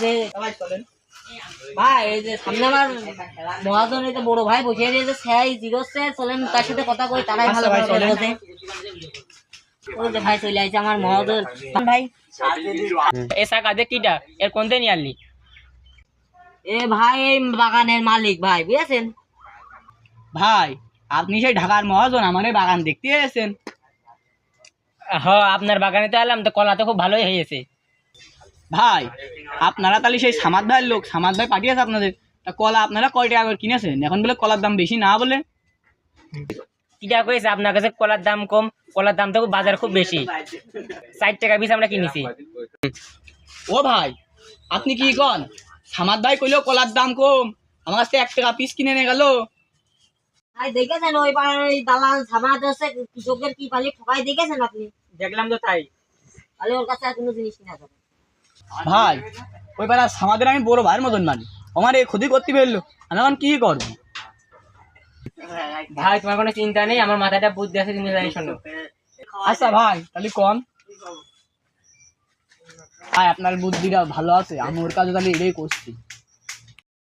যে ভাই এই যে সামনে আমার মহাজন এই যে বড় ভাই বসে যে স্যাই জিরোচ্ছে চলেন তার সাথে কথা কই তারাই ভালো ভাই বোঝে। ওই যে ভাই চলে আইছে আমার মহাজন ভাই এসা কাজে কিটা এর কোনতে নিয়ে আনলি? এ ভাই এই বাগানের মালিক ভাই বুঝেছেন। ভাই আপনি সেই ঢাকার মহাজন আমার এই বাগান দেখতে এসেছেন? হ্যাঁ আপনার বাগানে তো এলাম, তো কলা তো খুব ভালোই হয়েছে। ভাই আপনারা তাহলে সেই সামাদ ভাইয়ের লোক, সামাদ ভাই পাঠিয়েছে আপনাদের। তা কলা আপনারা কয় টাকা করে কিনেছেন? এখন বলে কলার দাম বেশি না বলে। কিটা কইছে আপনার কাছে কলার দাম কম? কলার দাম তো বাজার খুব বেশি, 60 টাকা পিস আমরা কিনেছি। ও ভাই আপনি কি কন? সামাদ ভাই কইলো কলার দাম কম, আমার কাছে 1 টাকা পিস কিনে নিয়ে গেল। ভাই দেখেছেন ওই পাড়ার ওই দালাল সামাদ আছে কৃষকের কি পালি ঠকাই দেখেছেন আপনি? দেখলাম তো তাই। তাহলে ওর কাছে আর কোনো জিনিস কিনা যাবে ভাই ওই পাড়া সামাদের আমি বড় ভাইয়ের মতন মানি, আমার এই ক্ষতি করতে ফেললো, আমি এখন কি করবো? ভাই তোমার কোনো চিন্তা নেই, আমার মাথাটা বুদ্ধি আছে, তুমি জানি শোনো। আচ্ছা ভাই তাহলে কন। ভাই আপনার বুদ্ধিটা ভালো আছে, আমি ওর কাছে তাহলে এটাই করছি।